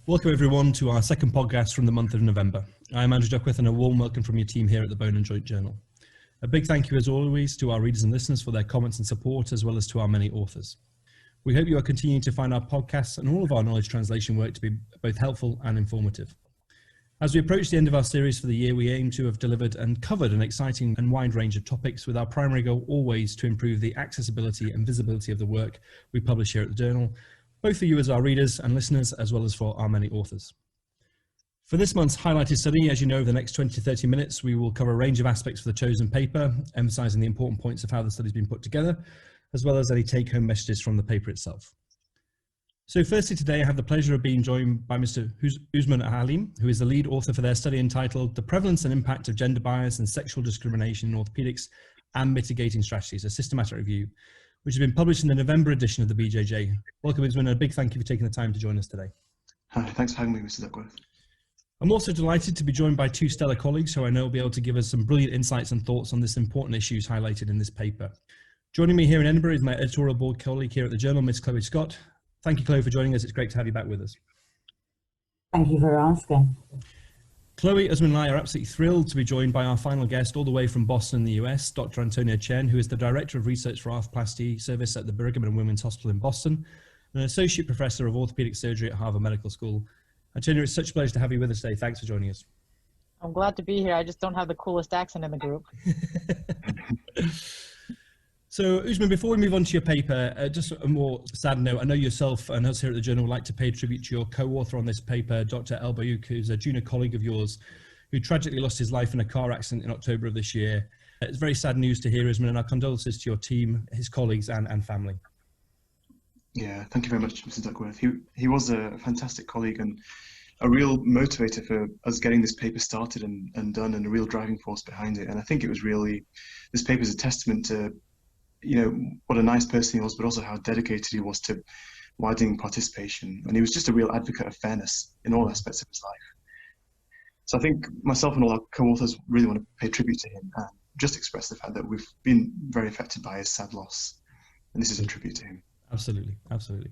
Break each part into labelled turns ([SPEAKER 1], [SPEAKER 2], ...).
[SPEAKER 1] Welcome everyone to our second podcast from the month of November. I'm Andrew Duckworth and a warm welcome from your team here at the Bone and Joint Journal. A big thank you as always to our readers and listeners for their comments and support, as well as to our many authors. We hope you are continuing to find our podcasts and all of our knowledge translation work to be both helpful and informative. As we approach the end of our series for the year, we aim to have delivered and covered an exciting and wide range of topics, with our primary goal always to improve the accessibility and visibility of the work we publish here at the Journal, both for you as our readers and listeners, as well as for our many authors. For this month's highlighted study, as you know, over the next 20 to 30 minutes, we will cover a range of aspects of the chosen paper, emphasising the important points of how the study's been put together, as well as any take-home messages from the paper itself. So firstly, today I have the pleasure of being joined by Mr. Usman Halim, who is the lead author for their study entitled The Prevalence and Impact of Gender Bias and Sexual Discrimination in Orthopaedics and Mitigating Strategies, a systematic review, which has been published in the November edition of the BJJ. Welcome, Usman, and a big thank you for taking the time to join us today.
[SPEAKER 2] Hi, thanks for having me, Mr. Duckworth.
[SPEAKER 1] I'm also delighted to be joined by two stellar colleagues who I know will be able to give us some brilliant insights and thoughts on this important issues highlighted in this paper. Joining me here in Edinburgh is my editorial board colleague here at the Journal, Miss Chloe Scott. Thank you, Chloe, for joining us. It's great to have you back with us.
[SPEAKER 3] Thank you for asking.
[SPEAKER 1] Chloe, Usman and I are absolutely thrilled to be joined by our final guest all the way from Boston, the US, Dr. Antonia Chen, who is the Director of Research for Arthoplasty Service at the Brigham and Women's Hospital in Boston, and an Associate Professor of Orthopaedic Surgery at Harvard Medical School. Antonia, it's such a pleasure to have you with us today. Thanks for joining us.
[SPEAKER 4] I'm glad to be here. I just don't have the coolest accent in the group.
[SPEAKER 1] So, Usman, before we move on to your paper, just a more sad note. I know yourself and us here at the Journal would like to pay tribute to your co-author on this paper, Dr. El Bayouk, who's a junior colleague of yours, who tragically lost his life in a car accident in October of this year. It's very sad news to hear, Usman, and our condolences to your team, his colleagues and family.
[SPEAKER 2] Yeah, thank you very much, Mr. Duckworth. He was a fantastic colleague and a real motivator for us getting this paper started and done, and a real driving force behind it. And I think it was really, this paper is a testament to, you know, what a nice person he was, but also how dedicated he was to widening participation. And he was just a real advocate of fairness in all aspects of his life. So I think myself and all our co-authors really want to pay tribute to him and just express the fact that we've been very affected by his sad loss. And this is a tribute to him.
[SPEAKER 1] Absolutely, absolutely.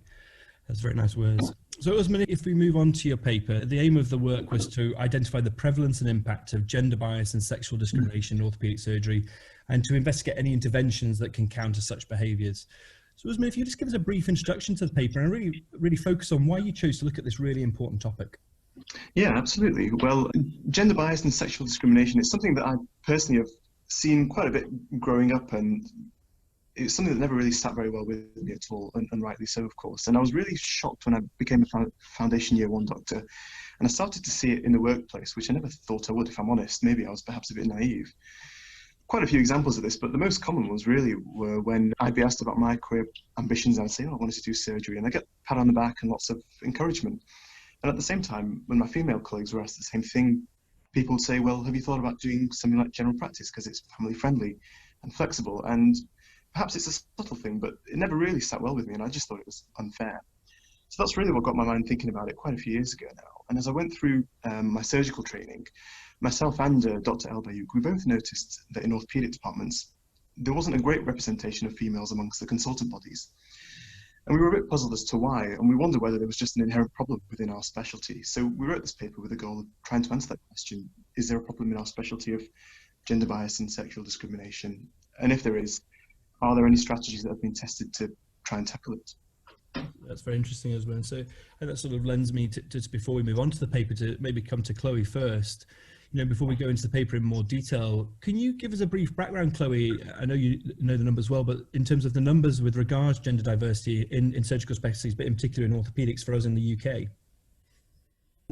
[SPEAKER 1] That's very nice words. So, Usman, if we move on to your paper, the aim of the work was to identify the prevalence and impact of gender bias and sexual discrimination in orthopaedic surgery, and to investigate any interventions that can counter such behaviours. So, Usman, if you just give us a brief introduction to the paper and really focus on why you chose to look at this really important topic.
[SPEAKER 2] Yeah, absolutely. Well, gender bias and sexual discrimination is something that I personally have seen quite a bit growing up, and it's something that never really sat very well with me at all, and rightly so, of course. And I was really shocked when I became a foundation year one doctor, and I started to see it in the workplace, which I never thought I would, if I'm honest. Maybe I was perhaps a bit naive. Quite a few examples of this, but the most common ones really were when I'd be asked about my career ambitions. I'd say, oh, I wanted to do surgery, and I get a pat on the back and lots of encouragement. And at the same time, when my female colleagues were asked the same thing, people would say, well, have you thought about doing something like general practice, because it's family friendly and flexible? And perhaps it's a subtle thing, but it never really sat well with me, and I just thought it was unfair. So that's really what got my mind thinking about it quite a few years ago now. And as I went through my surgical training, myself and Dr. El Bayouk, we both noticed that in orthopaedic departments, there wasn't a great representation of females amongst the consultant bodies. And we were a bit puzzled as to why, and we wondered whether there was just an inherent problem within our specialty. So we wrote this paper with the goal of trying to answer that question. Is there a problem in our specialty of gender bias and sexual discrimination? And if there is, are there any strategies that have been tested to try and tackle it?
[SPEAKER 1] That's very interesting as well. So, and that sort of lends me to before we move on to the paper, to maybe come to Chloe first. You know, before we go into the paper in more detail, can you give us a brief background, Chloe? I know you know the numbers well, but in terms of the numbers with regards to gender diversity in surgical specialties, but in particular in orthopaedics for us in the UK?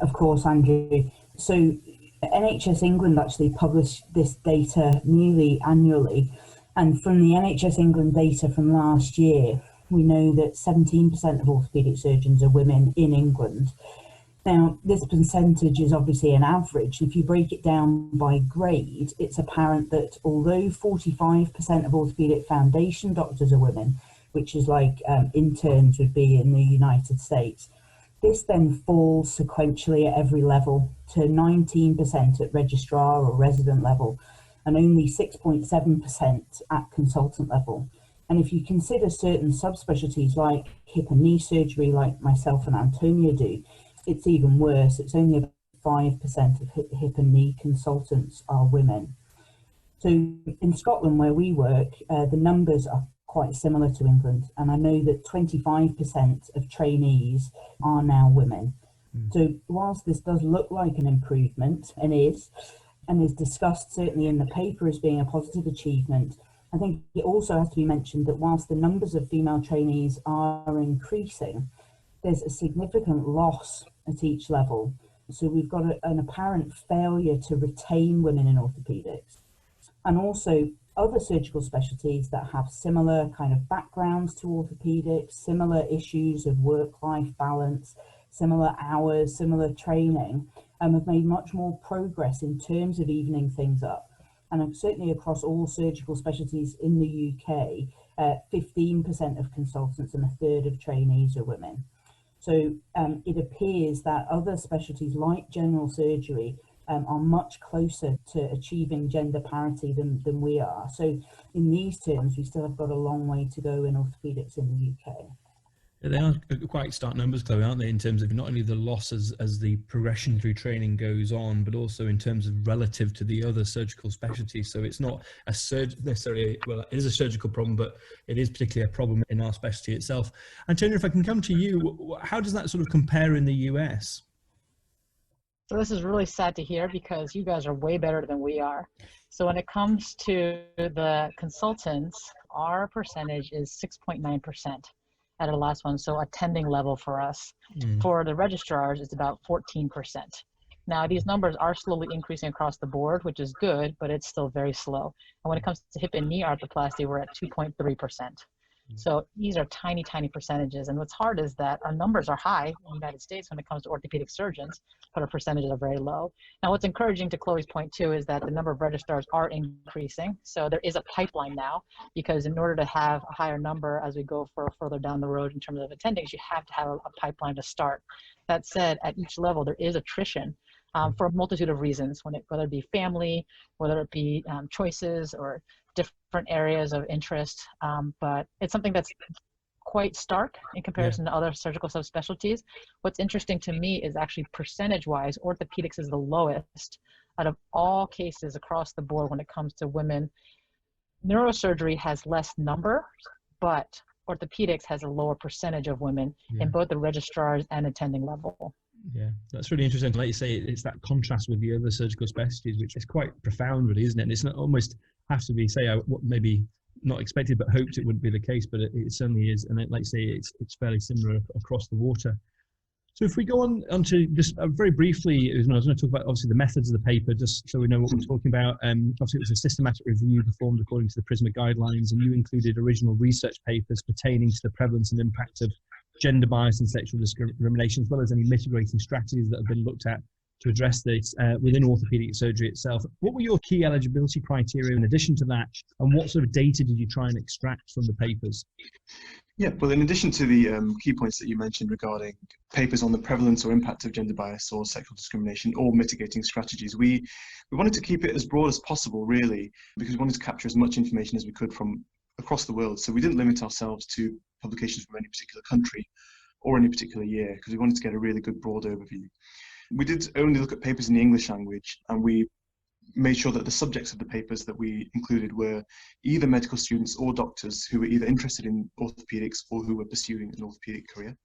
[SPEAKER 3] Of course, Andrew. So NHS England actually publish this data nearly annually. And from the NHS England data from last year, we know that 17% of orthopaedic surgeons are women in England. Now, this percentage is obviously an average. If you break it down by grade, it's apparent that although 45% of orthopaedic foundation doctors are women, which is like interns would be in the United States, this then falls sequentially at every level to 19% at registrar or resident level, and only 6.7% at consultant level. And if you consider certain subspecialties like hip and knee surgery, like myself and Antonia do, it's even worse. It's only about 5% of hip and knee consultants are women. So in Scotland, where we work, the numbers are quite similar to England, and I know that 25% of trainees are now women. So whilst this does look like an improvement, and is discussed certainly in the paper as being a positive achievement, I think it also has to be mentioned that whilst the numbers of female trainees are increasing, there's a significant loss at each level. So we've got an apparent failure to retain women in orthopaedics. And also other surgical specialties that have similar kind of backgrounds to orthopaedics, similar issues of work-life balance, similar hours, similar training, have made much more progress in terms of evening things up. And certainly across all surgical specialties in the UK, 15% of consultants and a third of trainees are women. So it appears that other specialties like general surgery are much closer to achieving gender parity than we are. So in these terms, we still have got a long way to go in orthopaedics in the UK.
[SPEAKER 1] They are quite stark numbers, Chloe, aren't they, in terms of not only the losses as the progression through training goes on, but also in terms of relative to the other surgical specialties. So it's not necessarily, well, it is a surgical problem, but it is particularly a problem in our specialty itself. Antonia, if I can come to you, how does that sort of compare in the US?
[SPEAKER 4] So this is really sad to hear because you guys are way better than we are. So when it comes to the consultants, our percentage is 6.9%. At our last one, so attending level for us. For the registrars, it's about 14%. Now, these numbers are slowly increasing across the board, which is good, but it's still very slow. And when it comes to hip and knee arthroplasty, we're at 2.3%. So these are tiny, tiny percentages. And what's hard is that our numbers are high in the United States when it comes to orthopedic surgeons, but our percentages are very low. Now, what's encouraging to Chloe's point too is that the number of registrars are increasing. So there is a pipeline now, because in order to have a higher number as we go further down the road in terms of attendings, you have to have a pipeline to start. That said, at each level, there is attrition. For a multitude of reasons, whether it be family, whether it be choices or different areas of interest. But it's something that's quite stark in comparison to other surgical subspecialties. What's interesting to me is actually percentage-wise, orthopedics is the lowest out of all cases across the board when it comes to women. Neurosurgery has less numbers, but orthopedics has a lower percentage of women in both the registrars and attending level.
[SPEAKER 1] Yeah, that's really interesting. Like you say, it's that contrast with the other surgical specialties, which is quite profound, really, isn't it? And it's not almost have to be, say, what maybe not expected, but hoped it wouldn't be the case, but it certainly is. And like you say, it's fairly similar across the water. So if we go on to just very briefly, I was going to talk about obviously the methods of the paper, just so we know what we're talking about. Obviously, it was a systematic review performed according to the PRISMA guidelines, and you included original research papers pertaining to the prevalence and impact of gender bias and sexual discrimination, as well as any mitigating strategies that have been looked at to address this within orthopaedic surgery itself. What were your key eligibility criteria in addition to that, and what sort of data did you try and extract from the papers?
[SPEAKER 2] Yeah, well, in addition to the key points that you mentioned regarding papers on the prevalence or impact of gender bias or sexual discrimination or mitigating strategies, we wanted to keep it as broad as possible, really, because we wanted to capture as much information as we could from across the world. So we didn't limit ourselves to publications from any particular country or any particular year, because we wanted to get a really good broad overview. We did only look at papers in the English language, and we made sure that the subjects of the papers that we included were either medical students or doctors who were either interested in orthopaedics or who were pursuing an orthopaedic career.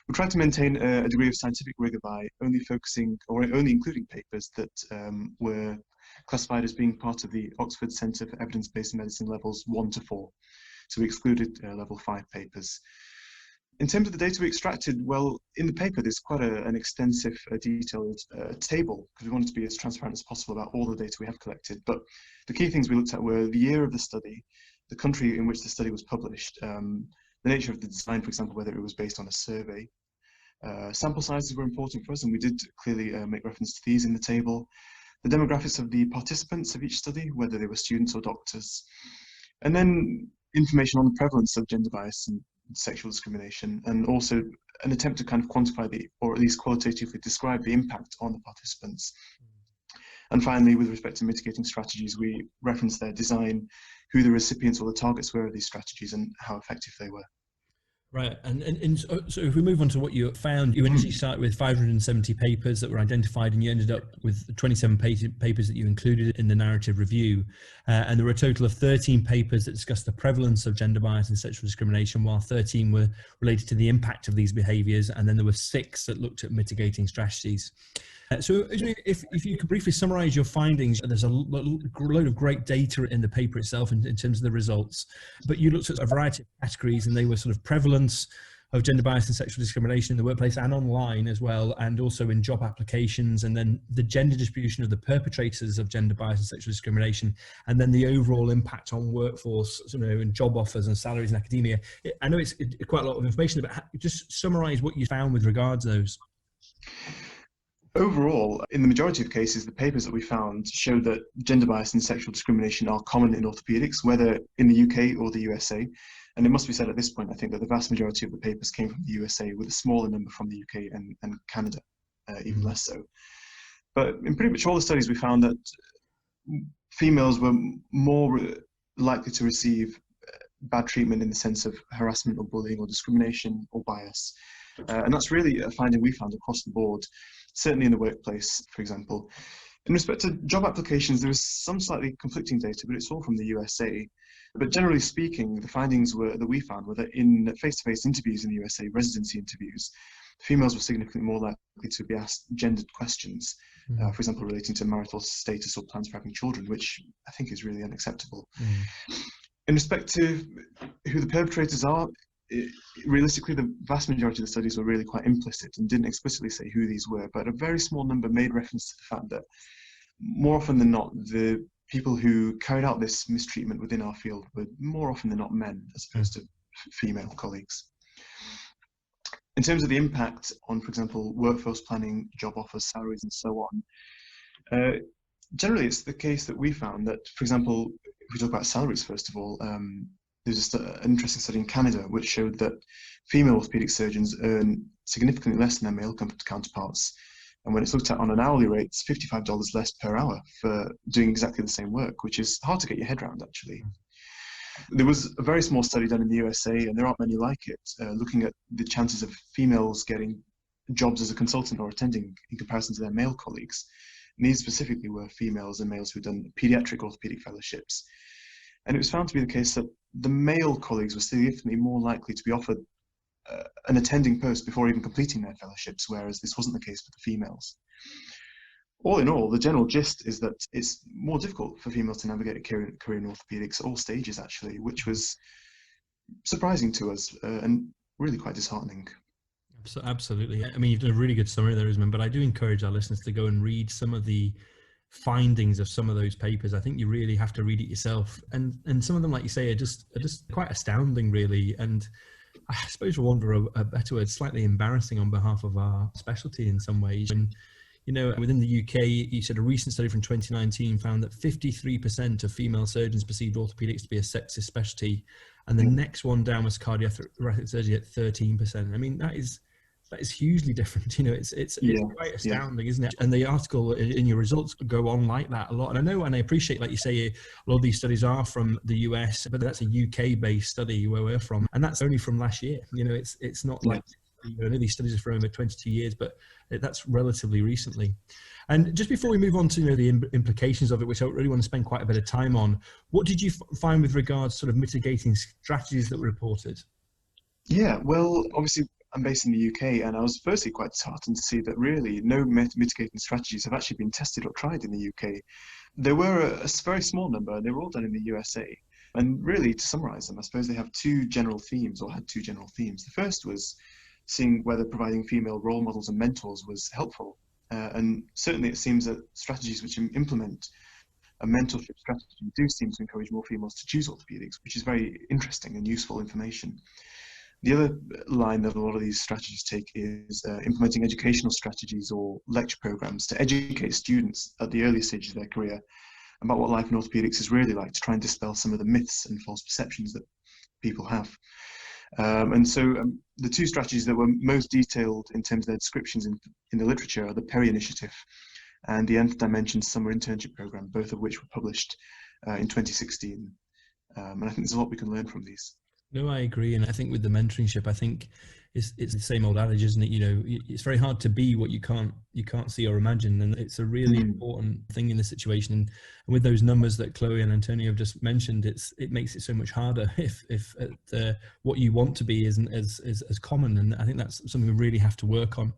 [SPEAKER 2] We tried to maintain a degree of scientific rigor by only focusing or only including papers that were classified as being part of the Oxford Centre for Evidence-Based Medicine levels 1 to 4. So we excluded level 5 papers. In terms of the data we extracted, well, in the paper there's quite an extensive, detailed table, because we wanted to be as transparent as possible about all the data we have collected. But the key things we looked at were the year of the study, the country in which the study was published, the nature of the design, for example, whether it was based on a survey. Sample sizes were important for us, and we did clearly make reference to these in the table. The demographics of the participants of each study, whether they were students or doctors. And then information on the prevalence of gender bias and sexual discrimination, and also an attempt to kind of quantify or at least qualitatively describe the impact on the participants. And finally, with respect to mitigating strategies, we referenced their design, who the recipients or the targets were of these strategies, and how effective they were.
[SPEAKER 1] Right, and so if we move on to what you found, you initially started with 570 papers that were identified, and you ended up with 27 papers that you included in the narrative review, and there were a total of 13 papers that discussed the prevalence of gender bias and sexual discrimination, while 13 were related to the impact of these behaviours, and then there were 6 that looked at mitigating strategies. So if you could briefly summarise your findings, there's a load of great data in the paper itself in terms of the results, but you looked at a variety of categories, and they were sort of prevalence of gender bias and sexual discrimination in the workplace and online as well, and also in job applications, and then the gender distribution of the perpetrators of gender bias and sexual discrimination, and then the overall impact on workforce, and job offers and salaries in academia. I know it's quite a lot of information, but just summarise what you found with regards to those.
[SPEAKER 2] Overall, in the majority of cases, the papers that we found showed that gender bias and sexual discrimination are common in orthopaedics, whether in the UK or the USA. And it must be said at this point, I think, that the vast majority of the papers came from the USA, with a smaller number from the UK and Canada, even less so. But in pretty much all the studies, we found that females were more likely to receive bad treatment in the sense of harassment or bullying or discrimination or bias. And that's really a finding we found across the board, certainly in the workplace, for example. In respect to job applications, there is some slightly conflicting data, but it's all from the USA. But generally speaking, the findings that we found were that in face-to-face interviews in the USA, residency interviews, females were significantly more likely to be asked gendered questions, for example, relating to marital status or plans for having children, which I think is really unacceptable. In respect to who the perpetrators are, realistically, the vast majority of the studies were really quite implicit and didn't explicitly say who these were, but a very small number made reference to the fact that more often than not, the people who carried out this mistreatment within our field were more often than not men, as opposed to female colleagues. In terms of the impact on, for example, workforce planning, job offers, salaries, and so on, generally it's the case that we found that, for example, if we talk about salaries first of all, there's just an interesting study in Canada which showed that female orthopaedic surgeons earn significantly less than their male counterparts. And when it's looked at on an hourly rate, it's $55 less per hour for doing exactly the same work, which is hard to get your head around, actually. There was a very small study done in the USA, and there aren't many like it, looking at the chances of females getting jobs as a consultant or attending in comparison to their male colleagues. And these specifically were females and males who'd done pediatric orthopedic fellowships. And it was found to be the case that the male colleagues were significantly more likely to be offered an attending post before even completing their fellowships, whereas this wasn't the case for the females. All in all, the general gist is that it's more difficult for females to navigate a career in orthopedics at all stages, actually, which was surprising to us and really quite disheartening.
[SPEAKER 1] Absolutely. I mean, you've done a really good summary there, Isman, but I do encourage our listeners to go and read some of the findings of some of those papers. I think you really have to read it yourself, and some of them, like you say, are just quite astounding, really. And I suppose, for want of a better word, slightly embarrassing on behalf of our specialty in some ways. And within the UK, you said a recent study from 2019 found that 53% of female surgeons perceived orthopaedics to be a sexist specialty, and the next one down was cardiac surgery at 13%. I mean, that is hugely different. It's quite astounding, isn't it? And the article in your results go on like that a lot. And I know, and I appreciate, like you say, a lot of these studies are from the US, but that's a UK-based study where we're from, and that's only from last year. It's not like, I know these studies are from over 22 years, but that's relatively recently. And just before we move on to the implications of it, which I really want to spend quite a bit of time on, what did you find with regards to sort of mitigating strategies that were reported?
[SPEAKER 2] Yeah, well, obviously, I'm based in the UK, and I was firstly quite disheartened to see that really no mitigating strategies have actually been tested or tried in the UK. There were a very small number, and they were all done in the USA. And really, to summarise them, I suppose they have two general themes, or had two general themes. The first was seeing whether providing female role models and mentors was helpful. And certainly it seems that strategies which implement a mentorship strategy do seem to encourage more females to choose orthopaedics, which is very interesting and useful information. The other line that a lot of these strategies take is implementing educational strategies or lecture programs to educate students at the earliest stages of their career about what life in orthopaedics is really like, to try and dispel some of the myths and false perceptions that people have. And so the two strategies that were most detailed in terms of their descriptions in the literature are the Perry Initiative and the Nth Dimension Summer Internship Program, both of which were published in 2016. And I think there's a lot we can learn from these.
[SPEAKER 1] No, I agree. And I think with the mentorship, I think it's the same old adage, isn't it? You know, it's very hard to be what you can't see or imagine. And it's a really important thing in this situation. And with those numbers that Chloe and Antonio have just mentioned, it makes it so much harder if what you want to be isn't as common. And I think that's something we really have to work on.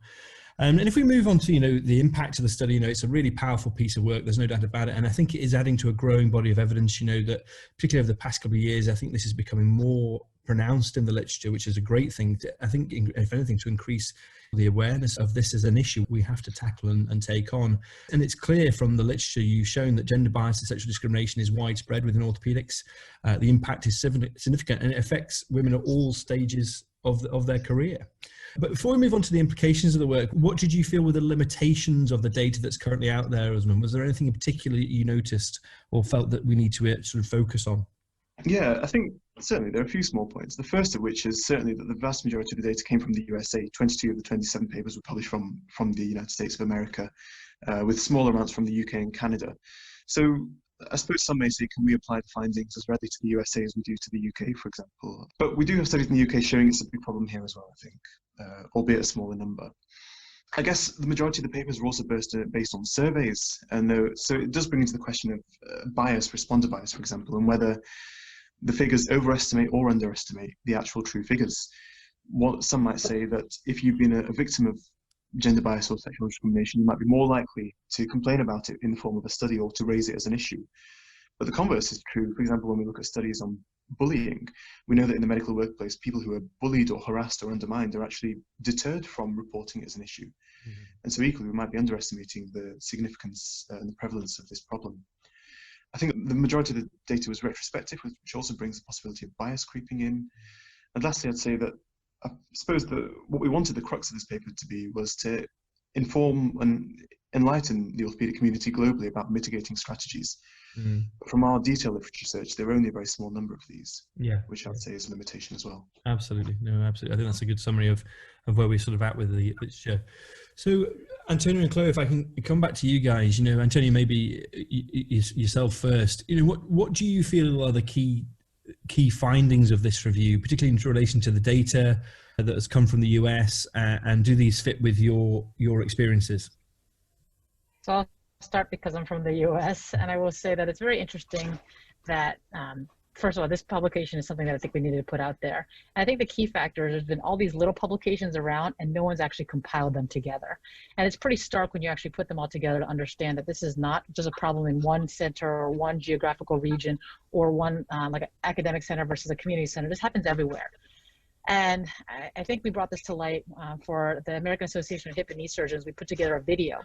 [SPEAKER 1] And if we move on to, you know, the impact of the study, you know, it's a really powerful piece of work. There's no doubt about it. And I think it is adding to a growing body of evidence, you know, that particularly over the past couple of years, I think this is becoming more pronounced in the literature, which is a great thing. I think, if anything, to increase the awareness of this as an issue we have to tackle and take on. And it's clear from the literature you've shown that gender bias and sexual discrimination is widespread within orthopaedics. The impact is significant, and it affects women at all stages of their career. But before we move on to the implications of the work, what did you feel were the limitations of the data that's currently out there, Usman? Was there anything in particular you noticed or felt that we need to sort of focus on?
[SPEAKER 2] Yeah, I think certainly there are a few small points. The first of which is certainly that the vast majority of the data came from the USA. 22 of the 27 papers were published from the United States of America, with smaller amounts from the UK and Canada. So I suppose some may say, can we apply the findings as readily to the USA as we do to the UK, for example? But we do have studies in the UK showing it's a big problem here as well, I think, albeit a smaller number. I guess the majority of the papers were also based on surveys, and so it does bring into the question of bias, responder bias, for example, and whether the figures overestimate or underestimate the actual true figures. Some might say that if you've been a victim of gender bias or sexual discrimination, you might be more likely to complain about it in the form of a study or to raise it as an issue. But the converse is true. For example, when we look at studies on bullying, we know that in the medical workplace, people who are bullied or harassed or undermined are actually deterred from reporting it as an issue. And so equally, we might be underestimating the significance and the prevalence of this problem. I think the majority of the data was retrospective, which also brings the possibility of bias creeping in. And lastly, I'd say that I suppose what we wanted the crux of this paper to be was to inform and enlighten the orthopaedic community globally about mitigating strategies. But from our detailed literature research, there are only a very small number of these, which I'd say is a limitation as well.
[SPEAKER 1] Absolutely. No, absolutely. I think that's a good summary of where we're sort of at with the literature. So, Antonio and Chloe, if I can come back to you guys, you know, Antonio, maybe yourself first, you know, what do you feel are the key findings of this review, particularly in relation to the data that has come from the US, and do these fit with your experiences?
[SPEAKER 4] So I'll start because I'm from the US, and I will say that it's very interesting that first of all, this publication is something that I think we needed to put out there. And I think the key factor is there's been all these little publications around and no one's actually compiled them together. And it's pretty stark when you actually put them all together to understand that this is not just a problem in one center or one geographical region or one like an academic center versus a community center. This happens everywhere. And I think we brought this to light for the American Association of Hip and Knee Surgeons. We put together a video.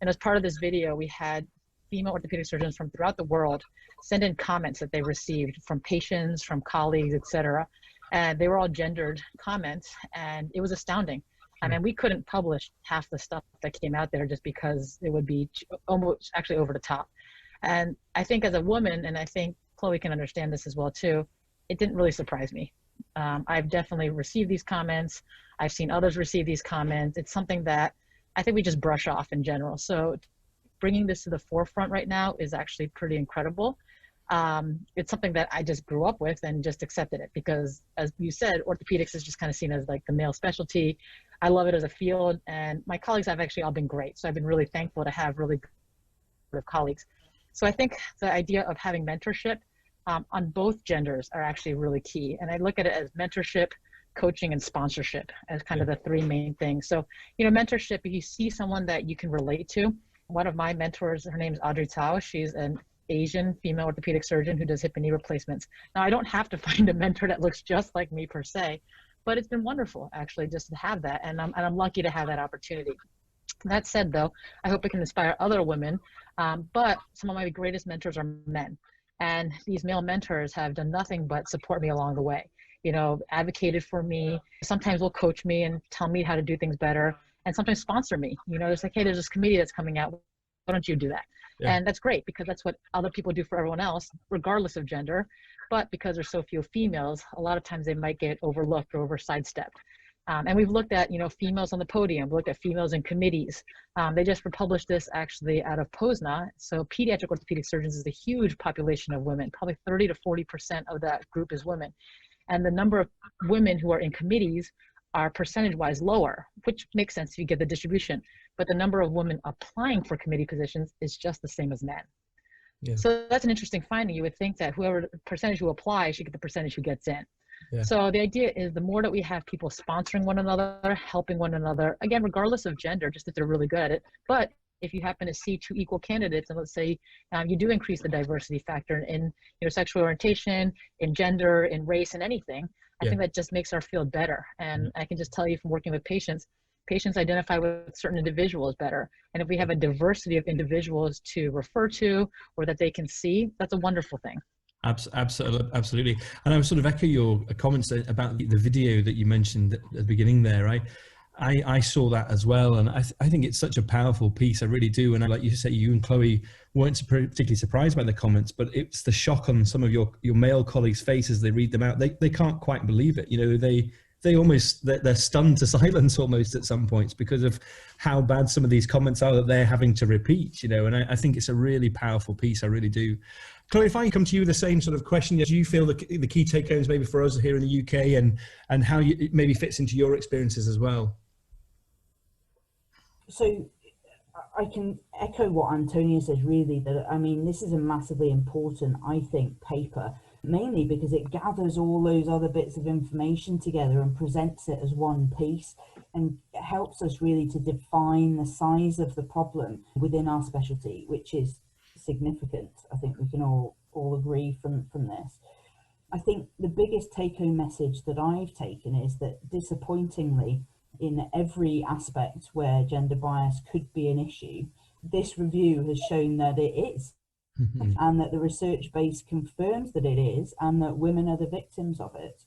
[SPEAKER 4] And as part of this video, we had female orthopedic surgeons from throughout the world send in comments that they received from patients, from colleagues, etc. And they were all gendered comments, and it was astounding. I mean, we couldn't publish half the stuff that came out there just because it would be almost actually over the top. And I think as a woman, and I think Chloe can understand this as well too, it didn't really surprise me. I've definitely received these comments. I've seen others receive these comments. It's something that I think we just brush off in general. So bringing this to the forefront right now is actually pretty incredible. It's something that I just grew up with and just accepted it because, as you said, orthopedics is just kind of seen as like the male specialty. I love it as a field, and my colleagues have actually all been great. So I've been really thankful to have really good colleagues. So I think the idea of having mentorship on both genders are actually really key. And I look at it as mentorship, coaching, and sponsorship as kind of the three main things. So, you know, mentorship, if you see someone that you can relate to. One of my mentors, her name is Audrey Tao. She's an Asian female orthopedic surgeon who does hip and knee replacements. Now, I don't have to find a mentor that looks just like me per se, but it's been wonderful actually just to have that, and I'm lucky to have that opportunity. That said, though, I hope it can inspire other women, but some of my greatest mentors are men, and these male mentors have done nothing but support me along the way. You know, advocated for me, sometimes will coach me and tell me how to do things better, and sometimes sponsor me. You know, there's like, hey, there's this committee that's coming out. Why don't you do that? Yeah. And that's great because that's what other people do for everyone else, regardless of gender. But because there's so few females, a lot of times they might get overlooked or sidestepped. And we've looked at, you know, females on the podium, looked at females in committees. They just republished this actually out of POSNA. So pediatric orthopedic surgeons is a huge population of women, probably 30 to 40% of that group is women. And the number of women who are in committees are percentage-wise lower, which makes sense if you get the distribution. But the number of women applying for committee positions is just the same as men.
[SPEAKER 1] Yeah.
[SPEAKER 4] So that's an interesting finding. You would think that whoever percentage who applies should get the percentage who gets in.
[SPEAKER 1] Yeah.
[SPEAKER 4] So the idea is the more that we have people sponsoring one another, helping one another, again, regardless of gender, just if they're really good at it. But if you happen to see two equal candidates, and let's say you do increase the diversity factor in sexual orientation, in gender, in race, and anything, I think that just makes our field better. And I can just tell you from working with patients identify with certain individuals better. And if we have a diversity of individuals to refer to or that they can see, that's a wonderful thing.
[SPEAKER 1] Absolutely. And I would sort of echo your comments about the video that you mentioned at the beginning there. I saw that as well, and I think it's such a powerful piece. I really do. And like you say, you and Chloe weren't particularly surprised by the comments, but it's the shock on some of your male colleagues' faces. They read them out. They can't quite believe it. They're stunned to silence almost at some points because of how bad some of these comments are that they're having to repeat. And I think it's a really powerful piece. I really do. Chloe, if I come to you with the same sort of question, do you feel the key take-homes maybe for us here in the UK and how it maybe fits into your experiences as well?
[SPEAKER 3] So I can echo what Antonia says, really, that, I mean, this is a massively important, I think, paper, mainly because it gathers all those other bits of information together and presents it as one piece, and it helps us really to define the size of the problem within our specialty, which is significant. I think we can all agree from this. I think the biggest take-home message that I've taken is that, disappointingly, in every aspect where gender bias could be an issue, this review has shown that it is, and that the research base confirms that it is, and that women are the victims of it.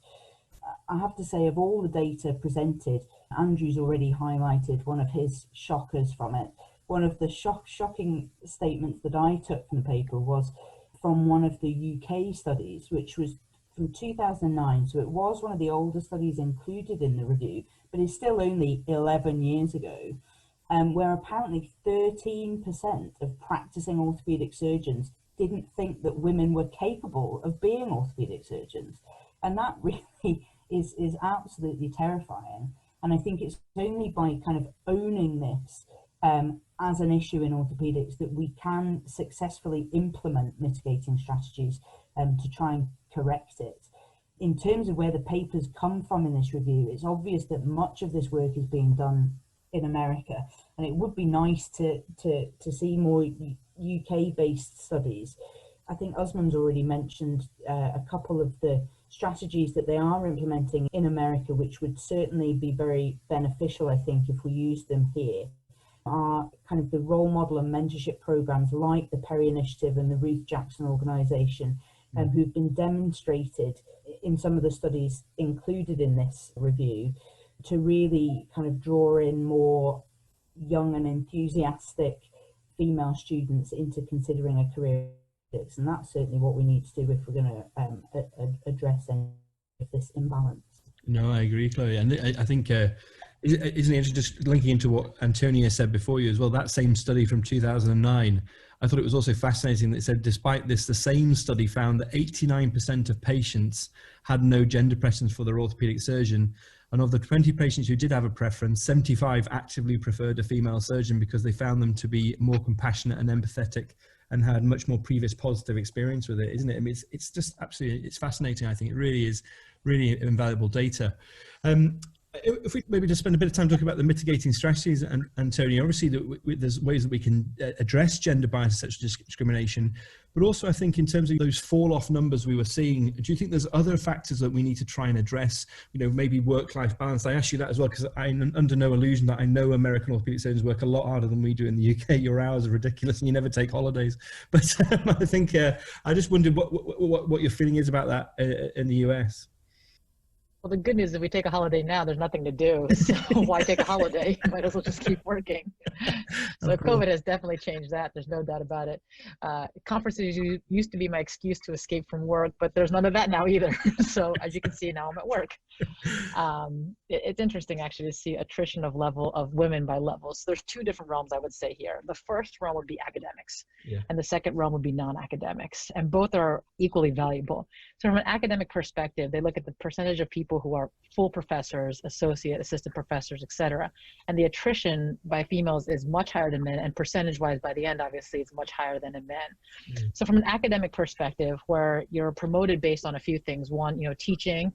[SPEAKER 3] I have to say, of all the data presented, Andrew's already highlighted one of his shockers from it. One of the shocking statements that I took from the paper was from one of the UK studies, which was from 2009, so it was one of the older studies included in the review, but it's still only 11 years ago, where apparently 13% of practicing orthopaedic surgeons didn't think that women were capable of being orthopaedic surgeons. And that really is absolutely terrifying. And I think it's only by kind of owning this as an issue in orthopaedics that we can successfully implement mitigating strategies to try and correct it. In terms of where the papers come from in this review, it's obvious that much of this work is being done in America, and it would be nice to see more UK-based studies. I think Usman's already mentioned a couple of the strategies that they are implementing in America, which would certainly be very beneficial, I think, if we use them here. Are kind of the role model and mentorship programs like the Perry Initiative and the Ruth Jackson Organization, who've been demonstrated in some of the studies included in this review to really kind of draw in more young and enthusiastic female students into considering a career. And that's certainly what we need to do if we're going to address any of this imbalance.
[SPEAKER 1] No, I agree, Chloe. And I think, isn't it interesting, just linking into what Antonia said before you as well, that same study from 2009, I thought it was also fascinating that it said, despite this, the same study found that 89% of patients had no gender preference for their orthopaedic surgeon. And of the 20 patients who did have a preference, 75 actively preferred a female surgeon because they found them to be more compassionate and empathetic and had much more previous positive experience with it, isn't it? I mean, it's just absolutely, it's fascinating. I think it really is really invaluable data. If we maybe just spend a bit of time talking about the mitigating strategies, and Tony, obviously there's ways that we can address gender bias such as discrimination, but also I think in terms of those fall-off numbers we were seeing, do you think there's other factors that we need to try and address, maybe work-life balance? I ask you that as well because I'm under no illusion that I know American orthopedic surgeons work a lot harder than we do in the UK. Your hours are ridiculous and you never take holidays. But I think I just wondered what your feeling is about that in the US.
[SPEAKER 4] Well, the good news is if we take a holiday now, there's nothing to do. So why take a holiday? Might as well just keep working. So COVID has definitely changed that. There's no doubt about it. Conferences used to be my excuse to escape from work, but there's none of that now either. So as you can see, now I'm at work. It's interesting actually to see attrition of level of women by levels. So there's two different realms I would say here. The first realm would be academics, and the second realm would be non-academics, and both are equally valuable. So from an academic perspective, they look at the percentage of people who are full professors, associate, assistant professors, etc. And the attrition by females is much higher than men, and percentage-wise by the end, obviously, it's much higher than in men. So from an academic perspective, where you're promoted based on a few things, one, teaching,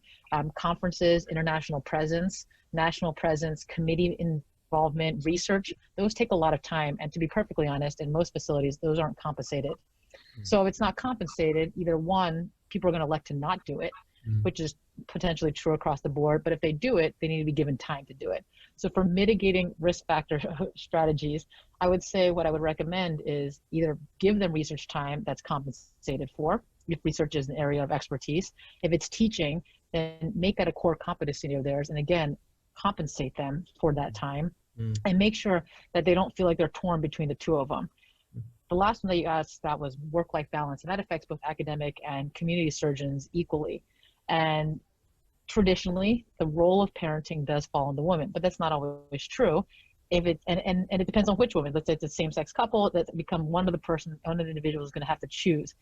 [SPEAKER 4] conferences, international presence, national presence, committee involvement, research, those take a lot of time. And to be perfectly honest, in most facilities, those aren't compensated. So if it's not compensated, either one, people are going to elect to not do it, which is potentially true across the board. But if they do it, they need to be given time to do it. So for mitigating risk factor strategies, I would say what I would recommend is either give them research time that's compensated for, if research is an area of expertise. If it's teaching, then make that a core competency of theirs. And again, compensate them for that time and make sure that they don't feel like they're torn between the two of them. The last one that you asked that was work-life balance, and that affects both academic and community surgeons equally. And traditionally, the role of parenting does fall on the woman, but that's not always true. If it and it depends on which woman. Let's say it's a same-sex couple, that's become one of the individuals is going to have to choose.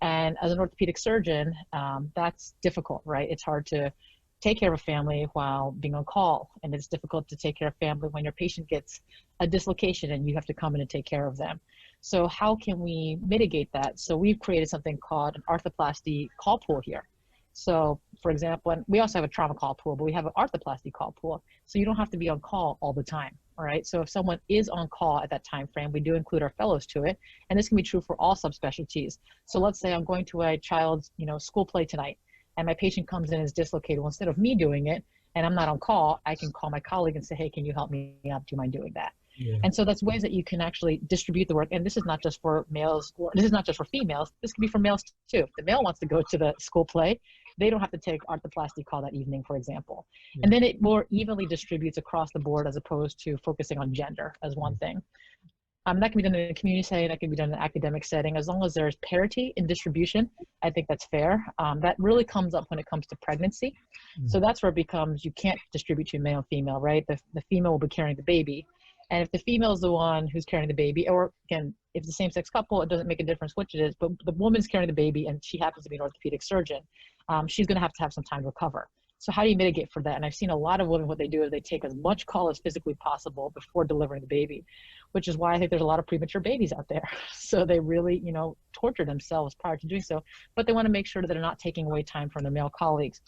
[SPEAKER 4] And as an orthopedic surgeon, that's difficult, right? It's hard to take care of a family while being on call, and it's difficult to take care of family when your patient gets a dislocation and you have to come in and take care of them. So how can we mitigate that? So we've created something called an Arthoplasty call pool here. So for example, and we also have a trauma call pool, but we have an Arthoplasty call pool. So you don't have to be on call all the time, all right? So if someone is on call at that time frame, we do include our fellows to it. And this can be true for all subspecialties. So let's say I'm going to a child's, school play tonight, and my patient comes in and is dislocated. Well, instead of me doing it, and I'm not on call, I can call my colleague and say, hey, can you help me out? Do you mind doing that? Yeah. And so that's ways that you can actually distribute the work. And this is not just for males, or this is not just for females. This can be for males too. If the male wants to go to the school play, they don't have to take arthroplasty call that evening, for example. Yeah. And then it more evenly distributes across the board as opposed to focusing on gender as one thing. That can be done in a community setting, that can be done in an academic setting. As long as there's parity in distribution, I think that's fair. That really comes up when it comes to pregnancy. So that's where it becomes, you can't distribute to male and female, right? The female will be carrying the baby. And if the female is the one who's carrying the baby, or again, if it's a same-sex couple, it doesn't make a difference which it is, but the woman's carrying the baby and she happens to be an orthopedic surgeon, she's going to have some time to recover. So how do you mitigate for that? And I've seen a lot of women, what they do is they take as much call as physically possible before delivering the baby, which is why I think there's a lot of premature babies out there. So they really, torture themselves prior to doing so, but they want to make sure that they're not taking away time from their male colleagues.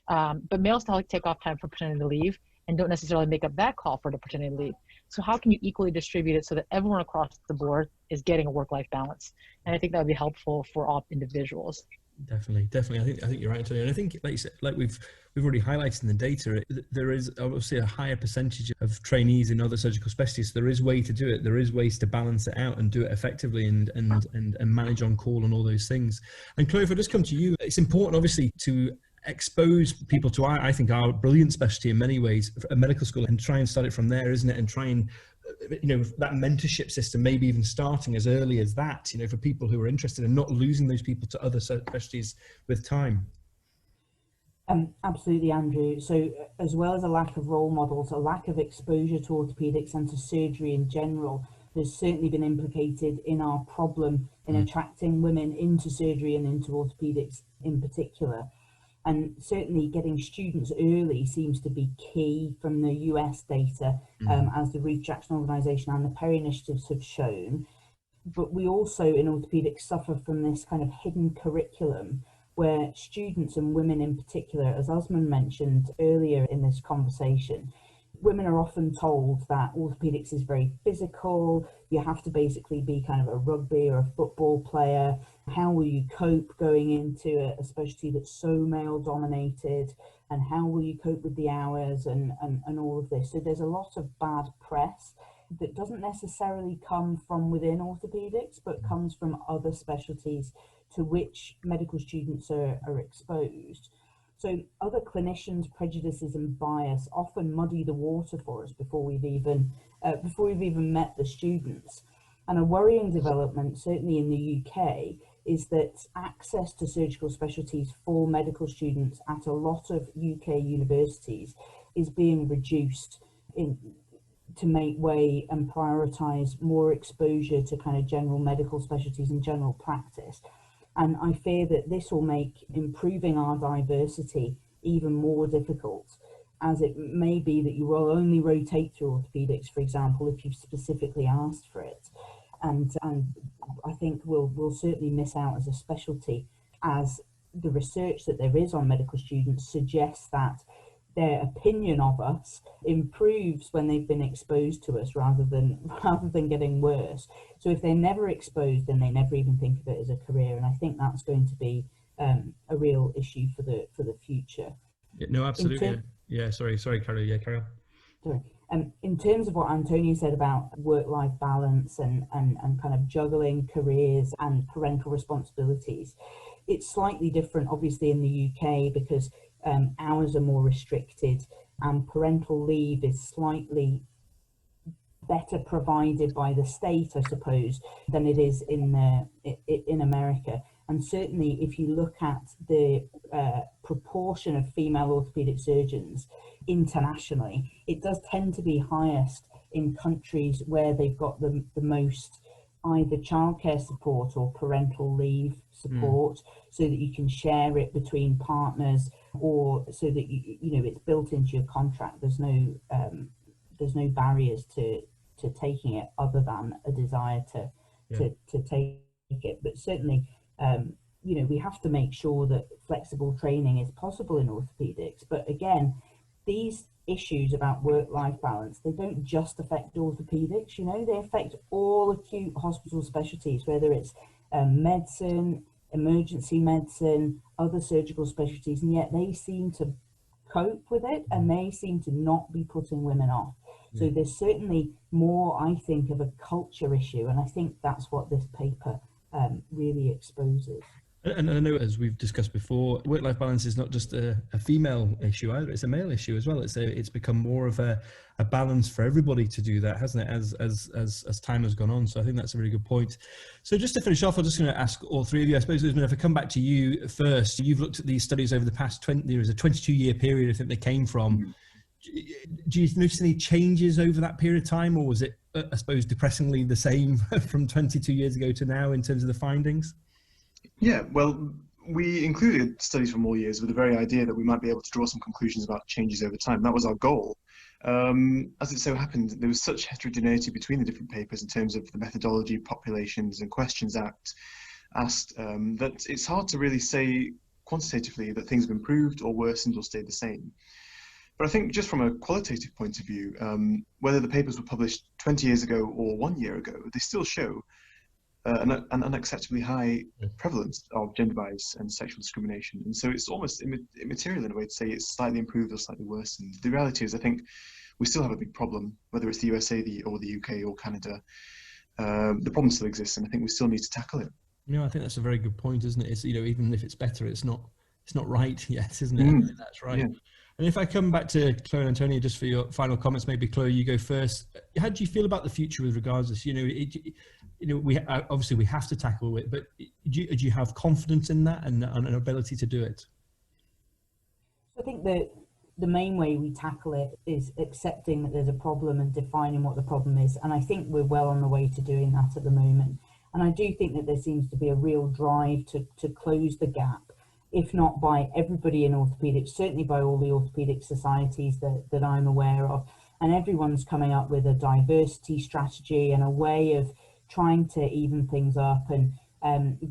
[SPEAKER 4] But males take off time for paternity leave and don't necessarily make up that call for the paternity leave. So how can you equally distribute it so that everyone across the board is getting a work-life balance? And I think that would be helpful for all individuals.
[SPEAKER 1] Definitely. I think you're right, Antonio. And I think, like you said, like we've already highlighted in the data, there is obviously a higher percentage of trainees in other surgical specialties. There is way to do it. There is ways to balance it out and do it effectively and manage on call and all those things. And Chloe, if I just come to you, it's important, obviously, to expose people to I think our brilliant specialty in many ways, a medical school, and try and start it from there, isn't it? And try and that mentorship system, maybe even starting as early as that, for people who are interested and not losing those people to other specialties with time.
[SPEAKER 3] Absolutely, Andrew. So as well as a lack of role models, a lack of exposure to orthopaedics and to surgery in general has certainly been implicated in our problem in attracting women into surgery and into orthopaedics in particular. And certainly getting students early seems to be key from the US data, as the Reach Jackson Organisation and the PERI initiatives have shown. But we also in orthopaedics suffer from this kind of hidden curriculum where students, and women in particular, as Osman mentioned earlier in this conversation, women are often told that orthopaedics is very physical. You have to basically be kind of a rugby or a football player. How will you cope going into a specialty that's so male dominated? And how will you cope with the hours and all of this? So there's a lot of bad press that doesn't necessarily come from within orthopaedics, but comes from other specialties to which medical students are exposed. So other clinicians' prejudices and bias often muddy the water for us before we've even met the students. And a worrying development, certainly in the UK, is that access to surgical specialties for medical students at a lot of UK universities is being reduced to make way and prioritise more exposure to kind of general medical specialties and general practice. And I fear that this will make improving our diversity even more difficult, as it may be that you will only rotate through orthopaedics, for example, if you've specifically asked for it. And I think we'll certainly miss out as a specialty, as the research that there is on medical students suggests that their opinion of us improves when they've been exposed to us rather than getting worse. So if they're never exposed, then they never even think of it as a career, and I think that's going to be a real issue for the future.
[SPEAKER 1] Yeah, no, absolutely. Sorry, Carol. Yeah, carry on.
[SPEAKER 3] Sorry. In terms of what Antonio said about work-life balance and kind of juggling careers and parental responsibilities, it's slightly different, obviously, in the UK because hours are more restricted and parental leave is slightly better provided by the state, I suppose, than it is in America. And certainly, if you look at the proportion of female orthopaedic surgeons internationally, it does tend to be highest in countries where they've got the most either childcare support or parental leave support, so that you can share it between partners, or so that you know it's built into your contract. There's no barriers to taking it other than a desire to take it. But certainly, you know, we have to make sure that flexible training is possible in orthopaedics. But again, these issues about work-life balance, they don't just affect orthopaedics, you know, they affect all acute hospital specialties, whether it's medicine, emergency medicine, other surgical specialties, and yet they seem to cope with it and they seem to not be putting women off. So there's certainly more, I think, of a culture issue, and I think that's what this paper really exposes.
[SPEAKER 1] And I know, as we've discussed before, work-life balance is not just a female issue either; it's a male issue as well. It's become more of a balance for everybody to do that, hasn't it? As time has gone on. So I think that's a really good point. So just to finish off, I'm just going to ask all three of you. I suppose, Usman, if I come back to you first, you've looked at these studies over the past 20. There was a 22-year period, I think they came from. Do you notice any changes over that period of time, or was it, I suppose, depressingly the same from 22 years ago to now in terms of the findings?
[SPEAKER 2] Yeah, well, we included studies from all years with the very idea that we might be able to draw some conclusions about changes over time. That was our goal. As it so happened, there was such heterogeneity between the different papers in terms of the methodology, populations and questions asked that it's hard to really say quantitatively that things have improved or worsened or stayed the same. But I think just from a qualitative point of view, whether the papers were published 20 years ago or 1 year ago, they still show an unacceptably high prevalence of gender bias and sexual discrimination. And so it's almost immaterial in a way to say it's slightly improved or slightly worsened. The reality is, I think we still have a big problem, whether it's the USA or the UK or Canada. The problem still exists, and I think we still need to tackle it.
[SPEAKER 1] No, I think that's a very good point, isn't it? It's, you know, even if it's better, it's not right yet, isn't it? I think that's right. Yeah. And if I come back to Chloe and Antonio, just for your final comments, maybe Chloe, you go first. How do you feel about the future with regards to this? You know, we obviously we have to tackle it, but do you have confidence in that and an ability to do it?
[SPEAKER 3] I think that the main way we tackle it is accepting that there's a problem and defining what the problem is. And I think we're well on the way to doing that at the moment. And I do think that there seems to be a real drive to close the gap, if not by everybody in orthopaedics, certainly by all the orthopaedic societies that I'm aware of. And everyone's coming up with a diversity strategy and a way of trying to even things up and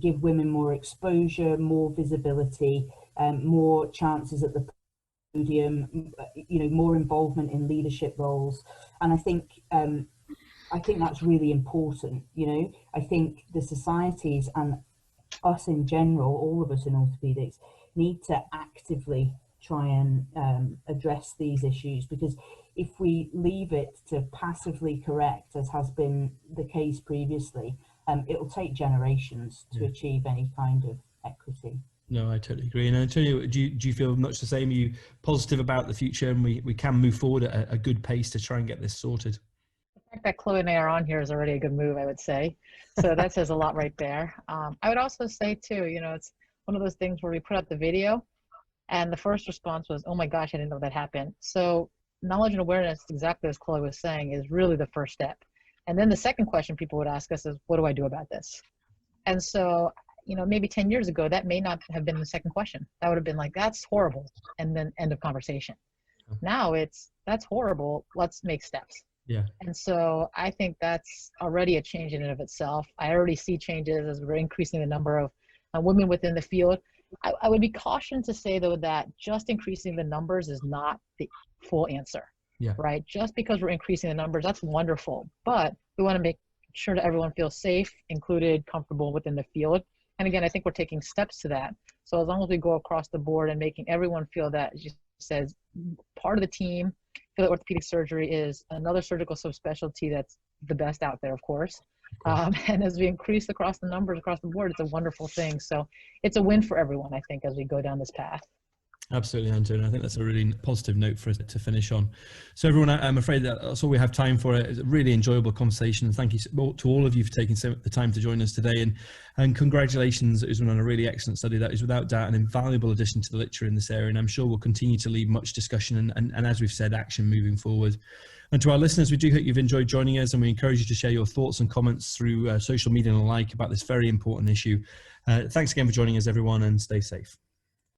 [SPEAKER 3] give women more exposure, more visibility, more chances at the podium, you know, more involvement in leadership roles. And I think that's really important. You know, I think the societies and us in general, all of us in orthopaedics, need to actively try and address these issues, because if we leave it to passively correct, as has been the case previously, it'll take generations to achieve any kind of equity.
[SPEAKER 1] No, I totally agree. And Antonio, do you feel much the same? Are you positive about the future and we can move forward at a good pace to try and get this sorted?
[SPEAKER 4] The fact that Chloe and I are on here is already a good move, I would say. So that says a lot right there. I would also say too, you know, it's one of those things where we put out the video and the first response was, oh my gosh, I didn't know that happened. So knowledge and awareness, exactly as Chloe was saying, is really the first step. And then the second question people would ask us is, what do I do about this? And so, you know, maybe 10 years ago, that may not have been the second question. That would have been like, that's horrible. And then end of conversation. Now it's, that's horrible. Let's make steps.
[SPEAKER 1] Yeah.
[SPEAKER 4] And so I think that's already a change in and of itself. I already see changes as we're increasing the number of women within the field. I would be cautioned to say, though, that just increasing the numbers is not the full answer.
[SPEAKER 1] Yeah.
[SPEAKER 4] Right? Just because we're increasing the numbers, that's wonderful. But we want to make sure that everyone feels safe, included, comfortable within the field. And again, I think we're taking steps to that. So as long as we go across the board and making everyone feel that, as you said, part of the team, feel that orthopedic surgery is another surgical subspecialty that's the best out there, of course. And as we increase across the numbers across the board, it's a wonderful thing. So it's a win for everyone, I think, as we go down this path.
[SPEAKER 1] Absolutely, Antonio. I think that's a really positive note for us to finish on. So everyone, I'm afraid that's all we have time for. It's a really enjoyable conversation. Thank you to all of you for taking the time to join us today. And congratulations, Usman, on a really excellent study. That is without doubt an invaluable addition to the literature in this area. And I'm sure we'll continue to lead much discussion and as we've said, action moving forward. And to our listeners, we do hope you've enjoyed joining us, and we encourage you to share your thoughts and comments through social media and the like about this very important issue. Thanks again for joining us, everyone, and stay safe.